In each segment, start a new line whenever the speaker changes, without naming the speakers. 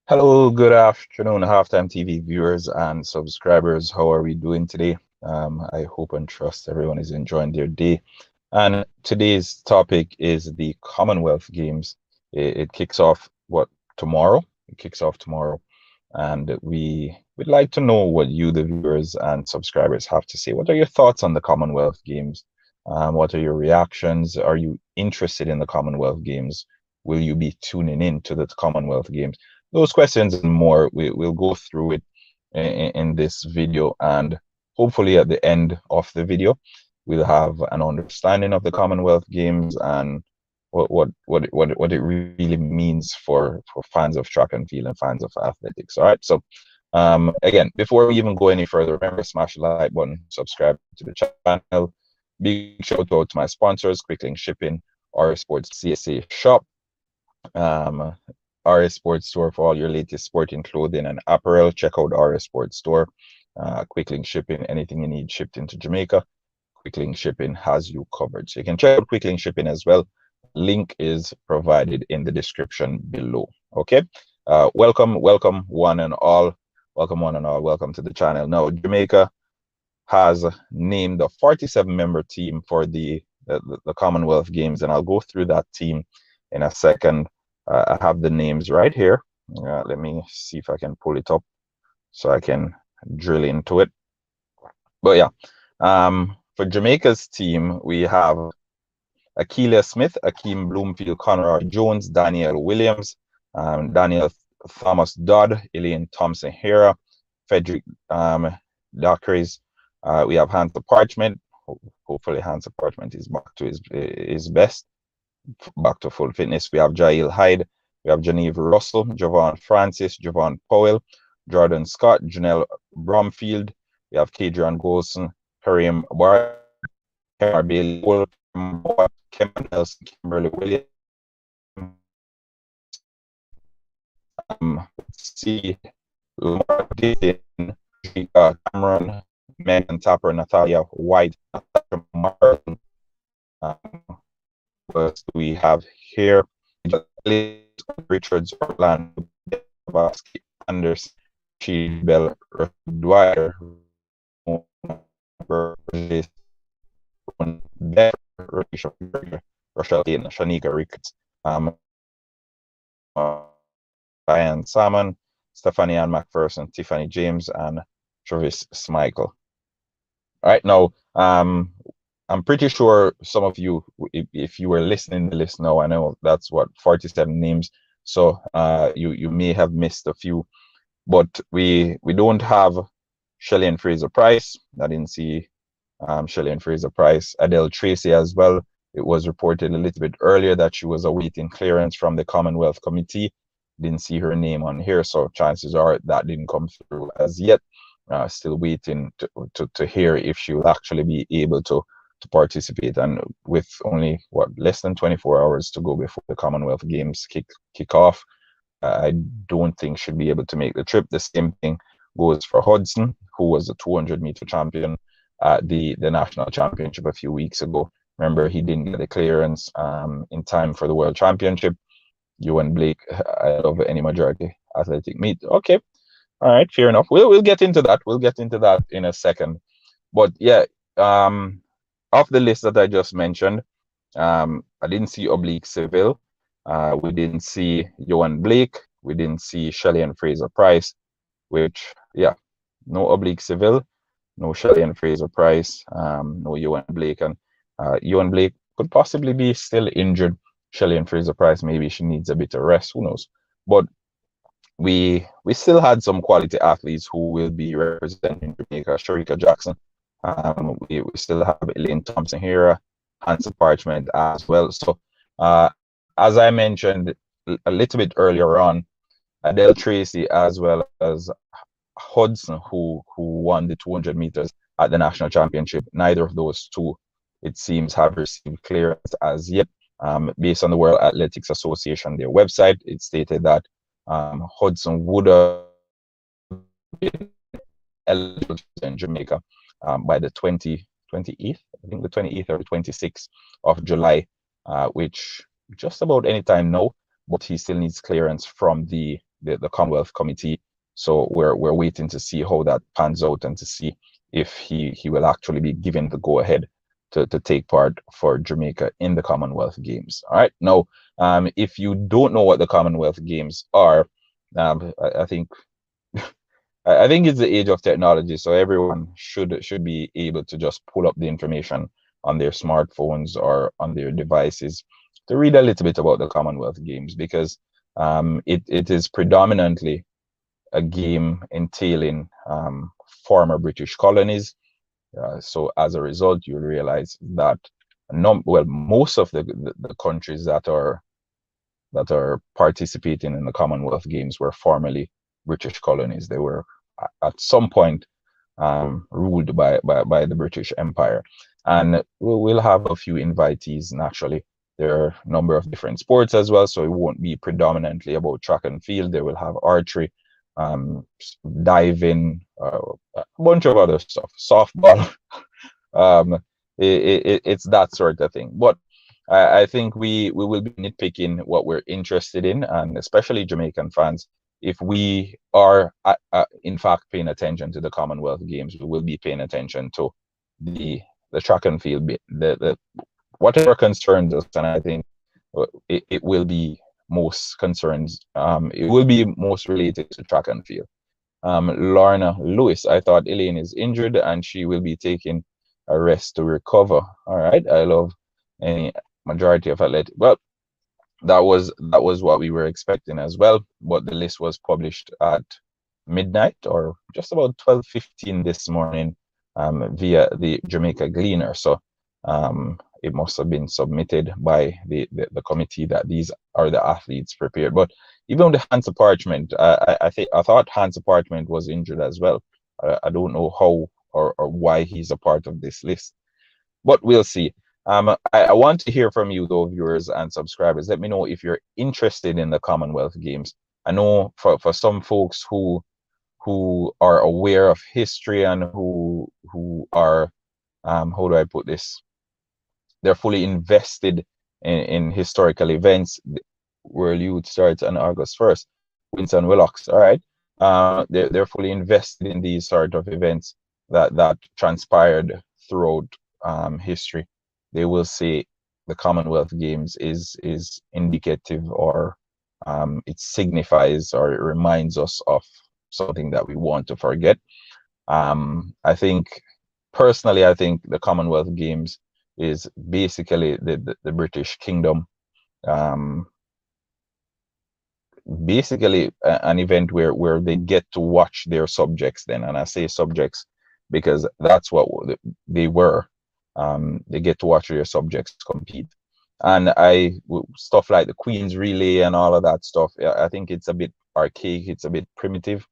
Hello, good afternoon, Halftime TV viewers and subscribers. How are we doing today? I hope and trust everyone is enjoying their day. And today's topic is the Commonwealth Games. It kicks off tomorrow? It kicks off tomorrow, and we would like to know what you, the viewers and subscribers, have to say. What are your thoughts on the Commonwealth Games? What are your reactions? Are you interested in the Commonwealth Games? Will you be tuning in to the Commonwealth Games? Those questions and more, we'll go through it in this video, and hopefully at the end of the video, we'll have an understanding of the Commonwealth Games and what it really means for fans of track and field and fans of athletics. All right. So again, before we even go any further, remember smash the like button, subscribe to the channel. Big shout out to my sponsors, Quick Link Shipping, RS Sports CSA Shop, um, RS Sports Store for all your latest sporting clothing and apparel. Check out RS Sports Store. Quick Link Shipping, anything you need shipped into Jamaica, Quick Link Shipping has you covered. So you can check out Quick Link Shipping as well. Link is provided in the description below. Okay. Welcome one and all. Welcome one and all. Welcome to the channel. Now, Jamaica has named a 47-member team for the Commonwealth Games, and I'll go through that team in a second. I have the names right here. Let me see if I can pull it up so I can drill into it. But yeah, for Jamaica's team, we have Akeelia Smith, Akeem Bloomfield, Conrad Jones, Daniel Williams, Daniel Thomas Dodd, Elaine Thompson Hera, Frederick Dockeries. We have Hans Parchment. Hopefully Hans Parchment is back to his best, back to full fitness. We have Jail Hyde. We have Genevieve Russell, Javon Francis, Javon Powell, Jordan Scott, Janelle Bromfield. We have Kadrian Golson, Kareem Bar, Bailey Wolf, Kevin Nelson, Kimberly Williams. Let's see, Lamar Dixon, Cameron, Megan Tapper, Natalia White, Martin. What we have here? Richards, Orlando, Anderson, Bell, Dwyer, Rochelle Kane, Shanika Ricketts, Diane Salmon, Stephanie Ann McPherson, Tiffany James, and Travis Smykel. All right, now I'm pretty sure some of you, if you were listening to this now, I know that's what 47 names. So you may have missed a few, but we don't have Shelly-Ann Fraser-Pryce. I didn't see Shelly-Ann Fraser-Pryce. Adele Tracy as well. It was reported a little bit earlier that she was awaiting clearance from the Commonwealth Committee. Didn't see her name on here, so chances are that didn't come through as yet. Still waiting to hear if she will actually be able to participate, and with only less than 24 hours to go before the Commonwealth Games kick off, I don't think she'll be able to make the trip. The same thing goes for Hudson, who was the 200-meter champion at the national championship a few weeks ago. Remember, he didn't get the clearance in time for the World Championship. Ewan Blake, I love any majority athletic meet. Okay, all right, fair enough. We'll get into that. We'll get into that in a second. But yeah, of the list that I just mentioned, I didn't see Oblique Seville. We didn't see Ewan Blake. We didn't see Shelly-Ann Fraser-Pryce, which, yeah, no Oblique Seville, no Shelly-Ann Fraser-Pryce, no Ewan Blake. And Ewan Blake could possibly be still injured. Shelly-Ann Fraser-Pryce, maybe she needs a bit of rest. Who knows? But we still had some quality athletes who will be representing Jamaica. Sharika Jackson. We still have Elaine Thompson here, Hans Parchment as well. So as I mentioned a little bit earlier on, Adele Tracy as well as Hudson, who won the 200 meters at the national championship. Neither of those two, it seems, have received clearance as yet. Based on the World Athletics Association, their website, it stated that Hudson would have been eligible in Jamaica by the 28th, I think the 28th or the 26th of July, which just about any time now, but he still needs clearance from the the Commonwealth Committee. So we're waiting to see how that pans out and to see if he will actually be given the go ahead to take part for Jamaica in the Commonwealth Games. All right. Now, if you don't know what the Commonwealth Games are, I think I think it's the age of technology, so everyone should be able to just pull up the information on their smartphones or on their devices to read a little bit about the Commonwealth Games, because it is predominantly a game entailing former British colonies. So as a result, you'll realize that most of the countries that are participating in the Commonwealth Games were formerly British colonies. They were at some point ruled by the British Empire. And we'll have a few invitees naturally. There are a number of different sports as well, so it won't be predominantly about track and field. They will have archery, diving, a bunch of other stuff, softball. It's that sort of thing. But I think we will be nitpicking what we're interested in, and especially Jamaican fans. If we are in fact paying attention to the Commonwealth Games, we will be paying attention to the track and field, the whatever concerns us, and I think it will be most concerns. It will be most related to track and field. Lorna Lewis, I thought Elaine is injured and she will be taking a rest to recover. All right, I love any majority of athletic. Well, that was what we were expecting as well, but the list was published at midnight or just about 12:15 this morning via the Jamaica Gleaner. So it must have been submitted by the committee that these are the athletes prepared. But even with the Hansa Parchment, I thought Hansa Parchment was injured as well. I don't know how or why he's a part of this list, but we'll see. I want to hear from you, though, viewers and subscribers. Let me know if you're interested in the Commonwealth Games. I know for some folks who are aware of history and who are how do I put this? They're fully invested in historical events. World Youth starts on August 1st. Winston Willocks, all right. They're fully invested in these sort of events that transpired throughout history. They will say the Commonwealth Games is indicative, or it signifies, or it reminds us of something that we want to forget. I think personally, I think the Commonwealth Games is basically the British Kingdom, basically an event where they get to watch their subjects then, and I say subjects because that's what they were. They get to watch their subjects compete, and stuff like the Queen's Relay and all of that stuff, I think it's a bit archaic, it's a bit primitive.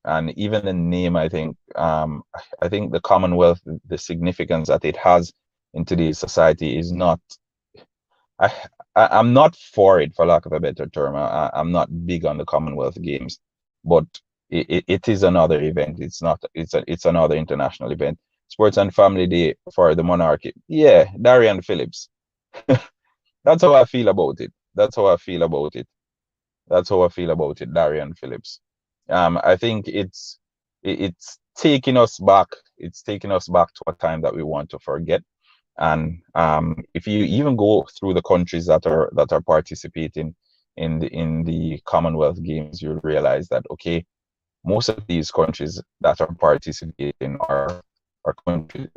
And even the name, I think the Commonwealth, the significance that it has in today's society is not. I'm not for it, for lack of a better term. I'm not big on the Commonwealth Games, but it is another event. It's another international event. Sports and Family Day for the monarchy. Yeah, Darian Phillips. That's how I feel about it. That's how I feel about it. Darian Phillips. I think it's taking us back. It's taking us back to a time that we want to forget. And if you even go through the countries that are participating in the Commonwealth Games, you'll realize that okay, most of these countries that are participating are countries,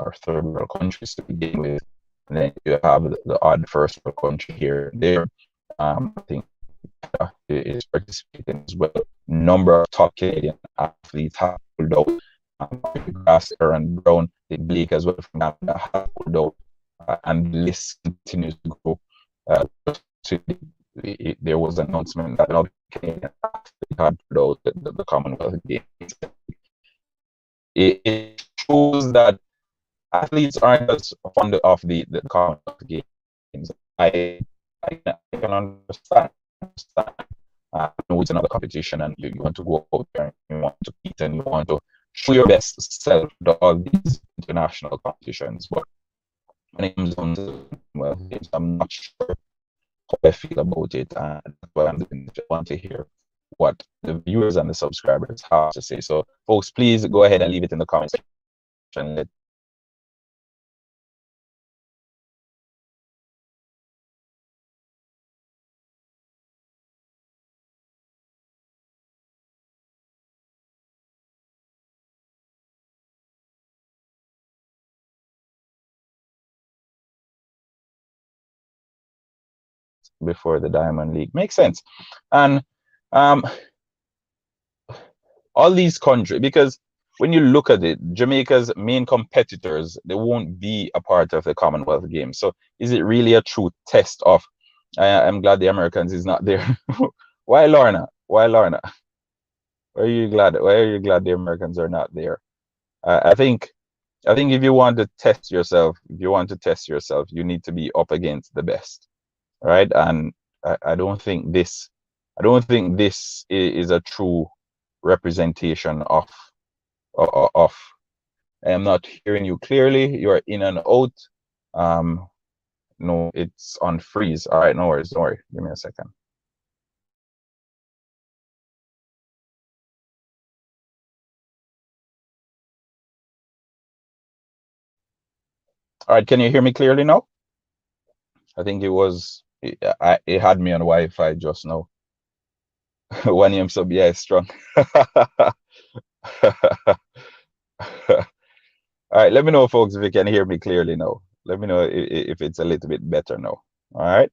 are third world countries to begin with, and then you have the odd first world country here and there. I think is participating as well. Number of top Canadian athletes have pulled out. Grass, Aaron Brown, Blake as well from Canada have pulled out, and the list continues to grow. There was an announcement that another Canadian athlete had pulled out the Commonwealth Games. It shows that athletes aren't just fond of the Commonwealth Games. I can understand. I know it's another competition, and you want to go out there and you want to compete and you want to show your best self to all these international competitions. But when it comes down to games, I'm not sure how I feel about it, and that's why I want to hear what the viewers and the subscribers have to say. So, folks, please go ahead and leave it in the comment section. Before the Diamond League makes sense, and um, all these countries, because when you look at it, Jamaica's main competitors, they won't be a part of the Commonwealth Games. So is it really a true test of? I'm glad the Americans is not there. Why, Lorna? Why, Lorna? Why are you glad? Why are you glad the Americans are not there? I think if you want to test yourself, you need to be up against the best, right? And I don't think this is a true representation of. I am not hearing you clearly. You are in and out. No, it's on freeze. All right, no worries. Don't worry. Give me a second. All right, can you hear me clearly now? I think it had me on Wi-Fi just now. 1 AM sub, yeah, it's strong. All right, let me know, folks, if you can hear me clearly now. Let me know if it's a little bit better now. All right.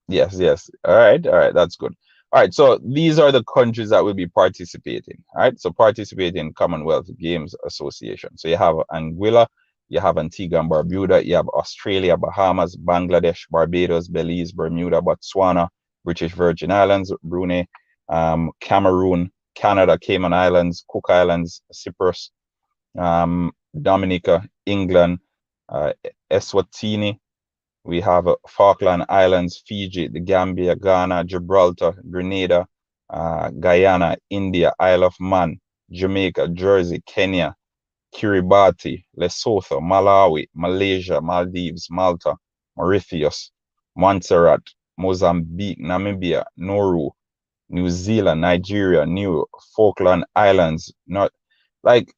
Yes, yes. All right, that's good. All right, so these are the countries that will be participating. All right, so participating in Commonwealth Games Association. So you have Anguilla, you have Antigua and Barbuda, you have Australia, Bahamas, Bangladesh, Barbados, Belize, Bermuda, Botswana, British Virgin Islands, Brunei, Cameroon, Canada, Cayman Islands, Cook Islands, Cyprus, Dominica, England, Eswatini. We have Falkland Islands, Fiji, the Gambia, Ghana, Gibraltar, Grenada, Guyana, India, Isle of Man, Jamaica, Jersey, Kenya, Kiribati, Lesotho, Malawi, Malaysia, Maldives, Malta, Mauritius, Montserrat, Mozambique, Namibia, Nauru, New Zealand, Nigeria, New Falkland Islands. Not like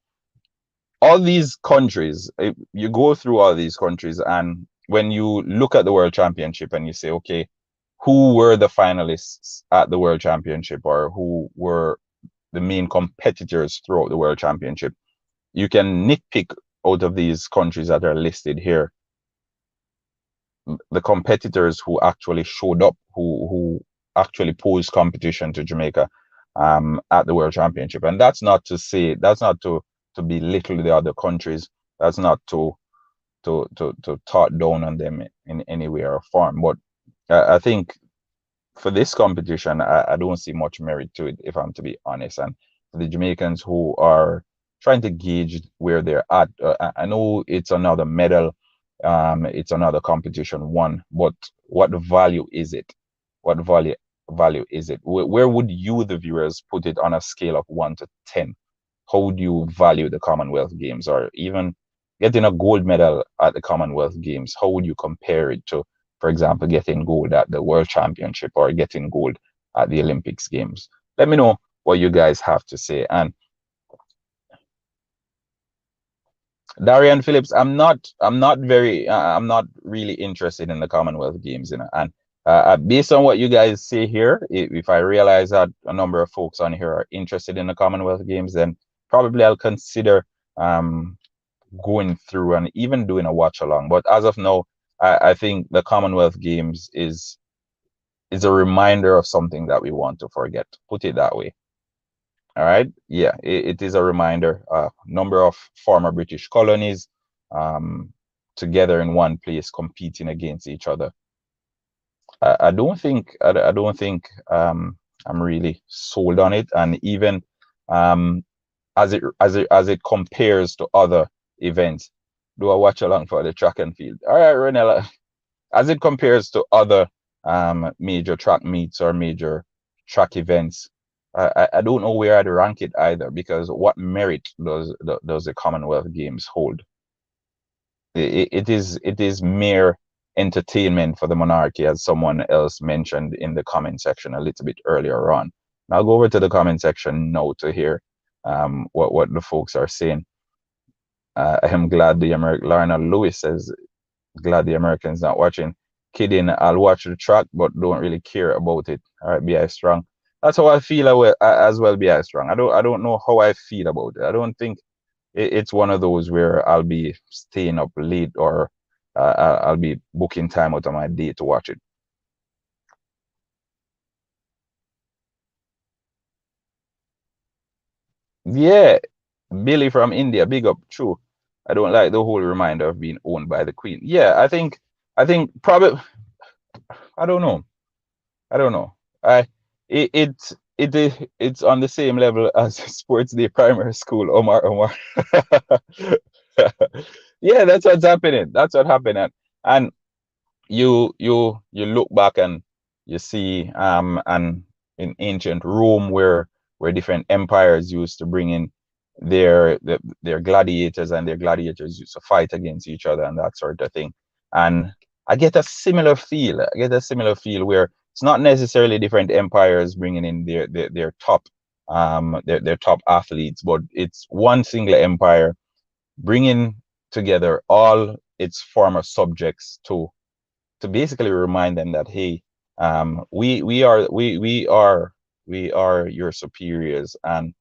all these countries. You go through all these countries, and when you look at the World Championship and you say, okay, who were the finalists at the World Championship, or who were the main competitors throughout the World Championship, you can nitpick out of these countries that are listed here the competitors who actually showed up, who actually posed competition to Jamaica at the World Championship. And that's not to belittle the other countries. That's not to talk down on them in any way or form. But I think for this competition, I don't see much merit to it, if I'm to be honest. And for the Jamaicans who are trying to gauge where they're at, I know it's another medal, it's another competition won, but what value is it? What value is it? Where would you, the viewers, put it on a scale of 1 to 10? How would you value the Commonwealth Games, or even getting a gold medal at the Commonwealth Games? How would you compare it to, for example, getting gold at the World Championship or getting gold at the Olympics Games? Let me know what you guys have to say. And Darian Phillips, I'm not really interested in the Commonwealth Games, and based on what you guys say here, if I realize that a number of folks on here are interested in the Commonwealth Games, then probably I'll consider going through and even doing a watch along. But as of now, I think the Commonwealth Games is a reminder of something that we want to forget. Put it that way. All right. Yeah, it is a reminder. Number of former British colonies together in one place competing against each other. I don't think I'm really sold on it. And even as it compares to other events, do I watch along for the track and field? All right, Renella. As it compares to other major track meets or major track events, I don't know where I'd rank it either, because what merit does the Commonwealth Games hold? It is mere entertainment for the monarchy, as someone else mentioned in the comment section a little bit earlier on. And I'll go over to the comment section now to hear what the folks are saying. I am glad the American Lorna Lewis says, glad the Americans not watching. Kidding, I'll watch the track, but don't really care about it. All right, BI Strong. That's how I feel as well, BI Strong. I don't know how I feel about it. I don't think it's one of those where I'll be staying up late or I'll be booking time out of my day to watch it. Yeah, Billy from India, big up. True. I don't like the whole reminder of being owned by the Queen. Yeah, I think probably I don't know. I don't know. I it's on the same level as Sports Day Primary School. Omar. Yeah, that's what's happening. That's what happened. And you look back and you see and in ancient Rome where different empires used to bring in their gladiators, and their gladiators used to fight against each other and that sort of thing. And I get a similar feel. I get a similar feel where it's not necessarily different empires bringing in their top their top athletes, but it's one single empire bringing together all its former subjects to basically remind them that, hey, we are your superiors, and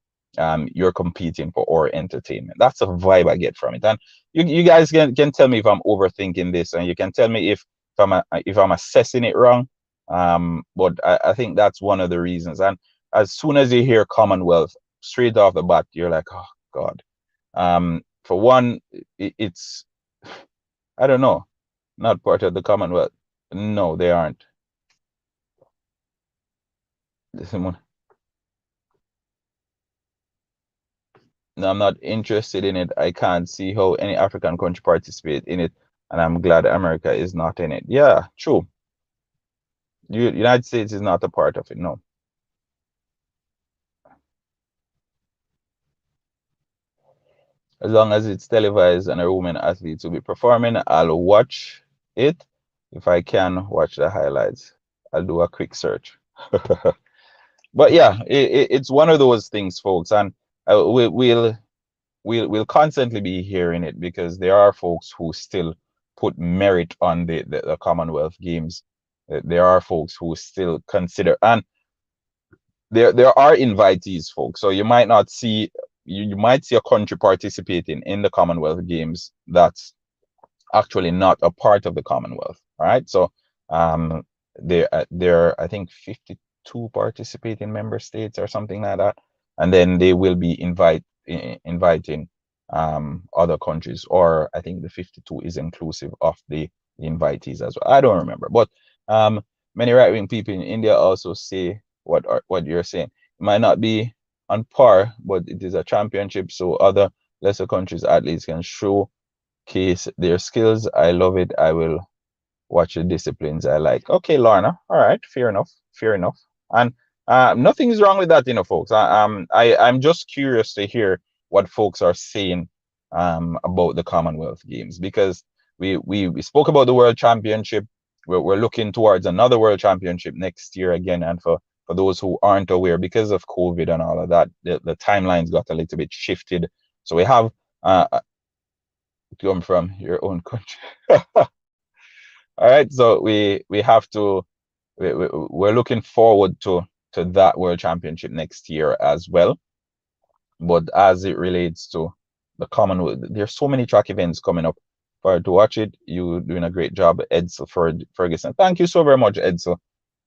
you're competing for our entertainment. That's the vibe I get from it. And you guys can tell me if I'm overthinking this, and you can tell me if I'm assessing it wrong. But I think that's one of the reasons. And as soon as you hear Commonwealth, straight off the bat, you're like, oh God. For one, it's I don't know, not part of the Commonwealth. No, they aren't. Listen, no, I'm not interested in it. I can't see how any African country participate in it, and I'm glad America is not in it. Yeah, true. United States is not a part of it. No, as long as it's televised and a women athletes will be performing, I'll watch it. If I can watch the highlights, I'll do a quick search. But yeah, it's one of those things, folks, and we'll constantly be hearing it because there are folks who still put merit on the Commonwealth Games. There are folks who still consider, and there are invitees, folks. So you might not see you might see a country participating in the Commonwealth Games that's actually not a part of the Commonwealth. All right. So there are, I think, 52 participating member states or something like that, and then they will be inviting other countries, or I think the 52 is inclusive of the invitees as well. I don't remember, but many right-wing people in India also say what you're saying. It might not be on par, but it is a championship, so other lesser countries athletes can showcase their skills. I love it. I will watch the disciplines I like. Okay, Lorna. All right, fair enough. Fair enough. And nothing is wrong with that, folks. I'm just curious to hear what folks are saying about the Commonwealth Games, because we spoke about the World Championship. We're looking towards another World Championship next year again, and for those who aren't aware, because of COVID and all of that, the timelines got a little bit shifted. So we have come from your own country. All right, so we have to we're looking forward to that World Championship next year as well. But as it relates to the Commonwealth, there's so many track events coming up. For to watch it, you doing a great job, Edsel Ferguson. Thank you so very much, Edsel.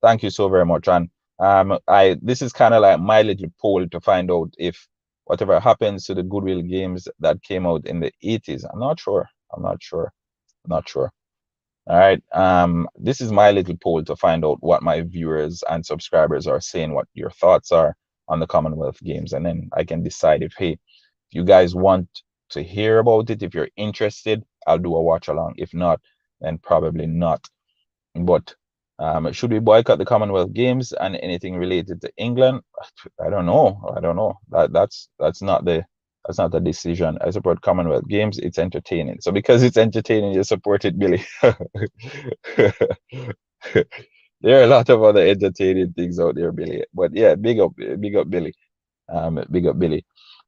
Thank you so very much. And I this is kind of like my little poll to find out if whatever happens to the Goodwill Games that came out in the 80s. I'm not sure. I'm not sure. I'm not sure. All right. This is my little poll to find out what my viewers and subscribers are saying, what your thoughts are on the Commonwealth Games, and then I can decide if, hey, if you guys want to hear about it, if you're interested, I'll do a watch along. If not, then probably not. But should we boycott the Commonwealth Games and anything related to England? I don't know. I don't know. That's not the That's not a decision. I support Commonwealth Games. It's entertaining. So because it's entertaining, you support it, Billy. There are a lot of other entertaining things out there, Billy. But yeah, big up, Billy. Big up, Billy.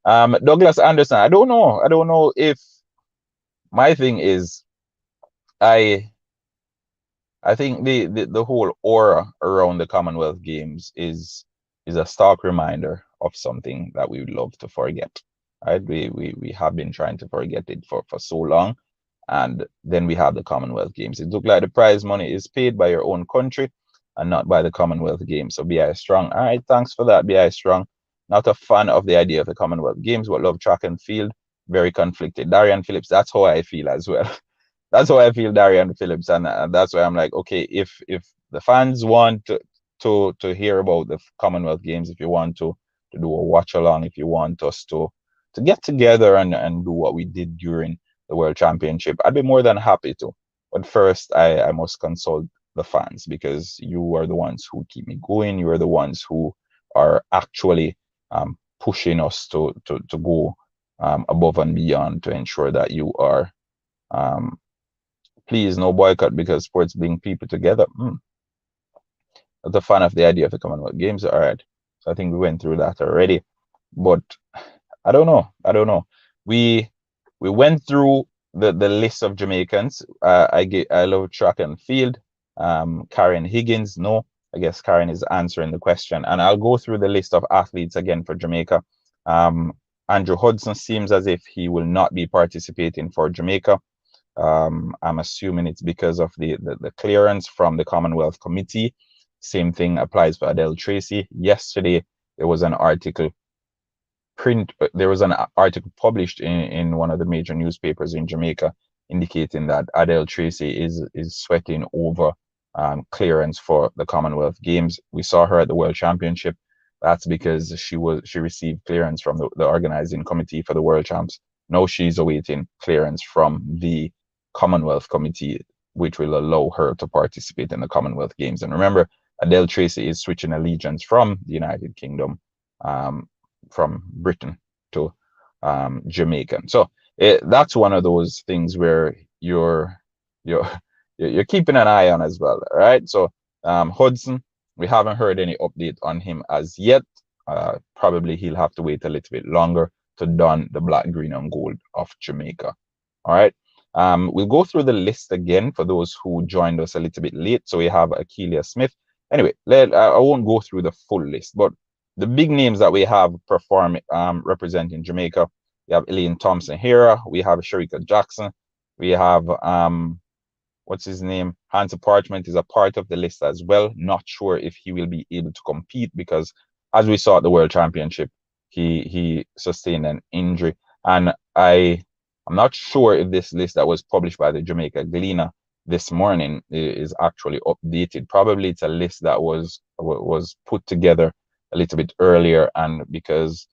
Douglas Anderson. I don't know. I don't know if my thing is I I think the whole aura around the Commonwealth Games is a stark reminder of something that we would love to forget. Right? We have been trying to forget it for so long. And then we have the Commonwealth Games. It looks like the prize money is paid by your own country and not by the Commonwealth Games. So BI Strong. All right, thanks for that, BI Strong. Not a fan of the idea of the Commonwealth Games, but love track and field. Very conflicted. Darian Phillips, that's how I feel as well. That's how I feel, Darian Phillips, and that's why I'm like, okay, if the fans want to hear about the Commonwealth Games, if you want to do a watch along, if you want us to get together and do what we did during the World Championship, I'd be more than happy to. But first, I must consult the fans because you are the ones who keep me going. You are the ones who are actually pushing us to go above and beyond to ensure that you are please no boycott because sports bring people together. Not a fan of the idea of the Commonwealth Games. All right. So I think we went through that already. But I don't know. I don't know. We went through the list of Jamaicans. I love track and field. Karen Higgins, no. I guess Karen is answering the question. And I'll go through the list of athletes again for Jamaica. Andrew Hudson seems as if he will not be participating for Jamaica. I'm assuming it's because of the clearance from the Commonwealth Committee. Same thing applies for Adele Tracy. Yesterday, there was an article published in one of the major newspapers in Jamaica indicating that Adele Tracy is sweating over clearance for the Commonwealth Games. We saw her at the World Championship. That's because she received clearance from the organizing committee for the World Champs. Now she's awaiting clearance from the Commonwealth Committee, which will allow her to participate in the Commonwealth Games. And remember, Adele Tracy is switching allegiance from the United Kingdom, from Britain to Jamaican. So that's one of those things where you're keeping an eye on as well. All right. So Hudson, we haven't heard any update on him as yet. Probably he'll have to wait a little bit longer to don the black, green, and gold of Jamaica. All right. We'll go through the list again for those who joined us a little bit late. So we have Akeelia Smith. Anyway, I won't go through the full list, but the big names that we have representing Jamaica, we have Elaine Thompson-Hera, we have Sharika Jackson, we have what's his name? Hansa Parchment is a part of the list as well. Not sure if he will be able to compete because, as we saw at the World Championship, he sustained an injury, and I'm not sure if this list that was published by the Jamaica Gleaner this morning is actually updated. Probably it's a list that was put together a little bit earlier, and because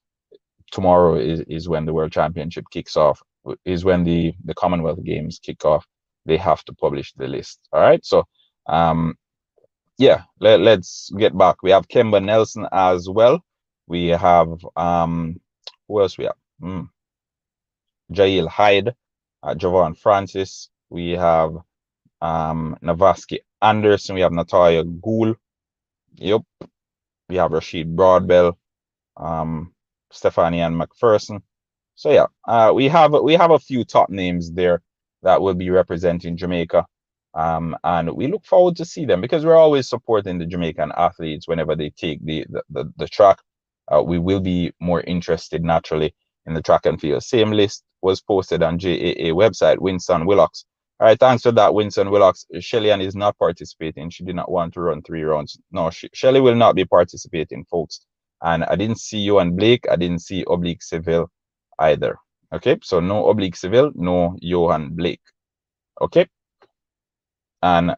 tomorrow is when the World Championship kicks off, is when the Commonwealth Games kick off, they have to publish the list. All right, so yeah, let's get back. We have Kemba Nelson as well. We have who else we have? Jail Hyde, Javon Francis. We have Navaski Anderson. We have Natalia Gould. Yep. We have Rashid Broadbell, Stephanie Ann McPherson. So yeah, we have a few top names there that will be representing Jamaica. And we look forward to see them because we're always supporting the Jamaican athletes whenever they take the track. We will be more interested naturally in the track and field. Same list was posted on JAA website, Winston Willocks. All right, thanks for that, Winston Willocks. Shelly-Ann is not participating. She did not want to run 3 rounds. No, Shelly will not be participating, folks. And I didn't see you and Blake. I didn't see Oblique Seville either. Okay, so no Oblique Seville, no Johan Blake. Okay, and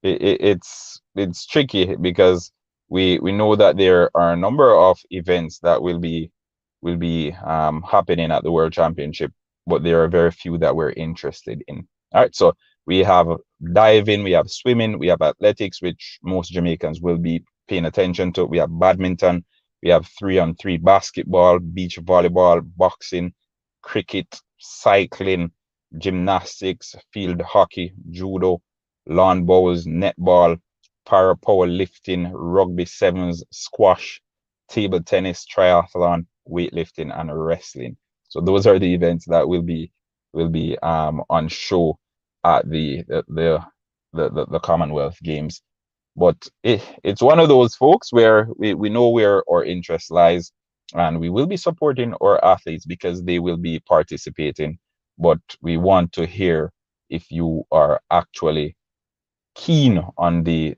it's tricky because we know that there are a number of events that will be happening at the World Championship, but there are very few that we're interested in. All right, so we have diving, we have swimming, we have athletics, which most Jamaicans will be paying attention to. We have badminton, We have 3-on-3 basketball, beach volleyball, boxing, cricket, cycling, gymnastics, field hockey, judo, lawn bowls, netball, para powerlifting, rugby sevens, squash, table tennis, triathlon, weightlifting, and wrestling. So those are the events that will be on show at the Commonwealth Games. But it's one of those folks where we know where our interest lies, and we will be supporting our athletes because they will be participating. But we want to hear if you are actually keen on the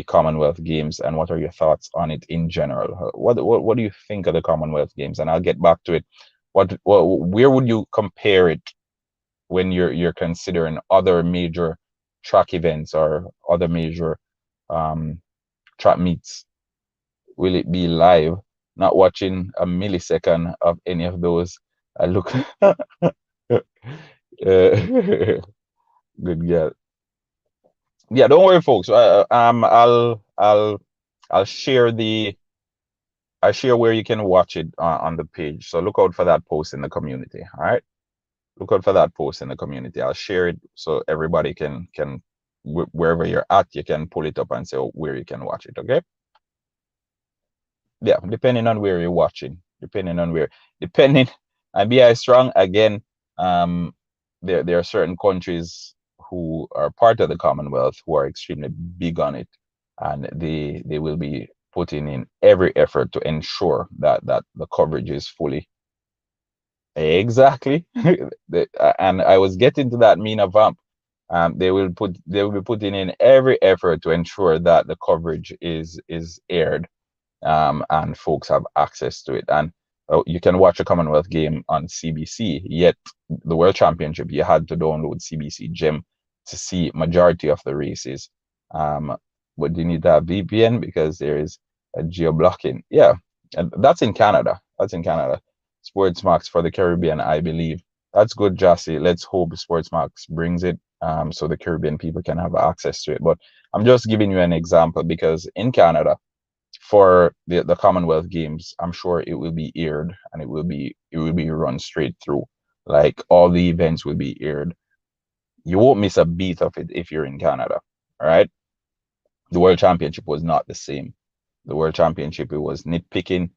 Commonwealth Games, and what are your thoughts on it in general? What do you think of the Commonwealth Games? And I'll get back to it. Where would you compare it when you're considering other major track events or other major track meets? Will it be live? Not watching a millisecond of any of those. I look good girl. Yeah, don't worry, folks. I'll share where you can watch it on the page. So look out for that post in the community. All right, look out for that post in the community. I'll share it so everybody can wherever you're at, you can pull it up and say where you can watch it. Okay. Yeah, depending on where you're watching, depending and be I strong again. There are certain countries who are part of the Commonwealth who are extremely big on it, and they will be putting in every effort to ensure that the coverage is fully exactly. And I was getting to that, Mina Vamp. They will be putting in every effort to ensure that the coverage is aired, and folks have access to it. And you can watch a Commonwealth game on CBC, yet the World Championship, you had to download CBC Gem to see majority of the races. But you need to have VPN because there is a geo-blocking. Yeah, and that's in Canada. Sportsmax for the Caribbean, I believe. That's good, Jassy. Let's hope Sportsmax brings it, so the Caribbean people can have access to it. But I'm just giving you an example because in Canada, for the Commonwealth Games, I'm sure it will be aired, and it will be run straight through. Like all the events will be aired. You won't miss a beat of it if you're in Canada. All right. The World Championship was not the same. The World Championship, it was nitpicking.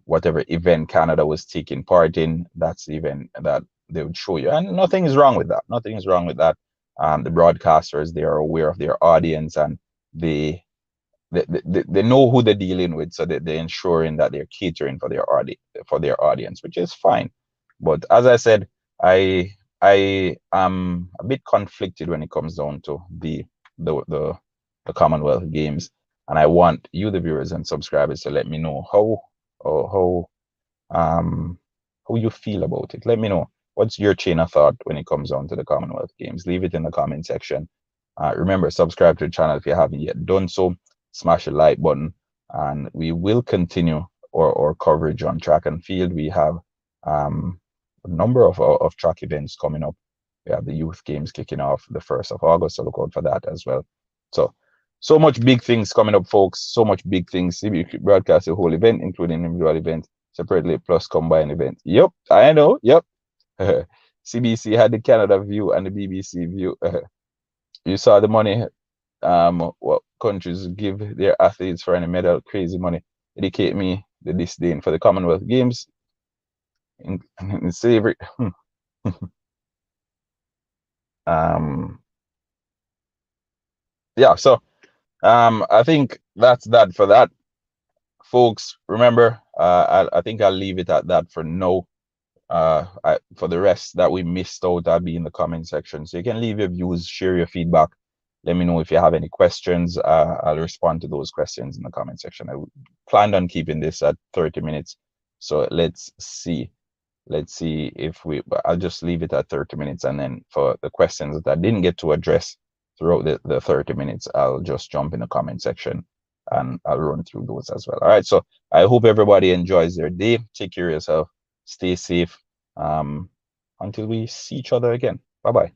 Whatever event Canada was taking part in, that's the event that they would show you, and nothing is wrong with that. The broadcasters, they are aware of their audience, and they know who they're dealing with, so that they're ensuring that they're catering for their audience, which is fine. But as I said, I am a bit conflicted when it comes down to the Commonwealth Games, and I want you, the viewers and subscribers, to let me know how you feel about it. Let me know what's your chain of thought when it comes down to the Commonwealth Games. Leave it in the comment section. Remember, subscribe to the channel if you haven't yet done so. Smash the like button, and we will continue our coverage on track and field. We have a number of track events coming up. We have the youth games kicking off the 1st of August, so look out for that as well. So much big things coming up, folks. So much big things. CBC broadcast the whole event, including individual events, separately plus combined event. Yep, I know. Yep. CBC had the Canada view and the BBC view. You saw the money. What countries give their athletes for any medal? Crazy money. Educate me the disdain for the Commonwealth Games in slavery. Yeah, so I think that's that for that, folks. Remember, I think I'll leave it at that for now. For the rest that we missed out, I'll be in the comment section, so you can leave your views, share your feedback. Let me know if you have any questions. I'll respond to those questions in the comment section. I planned on keeping this at 30 minutes, so let's see if I'll just leave it at 30 minutes, and then for the questions that I didn't get to address throughout the 30 minutes, I'll just jump in the comment section and I'll run through those as well. All right, so I hope everybody enjoys their day. Take care of yourself, stay safe, until we see each other again. Bye bye.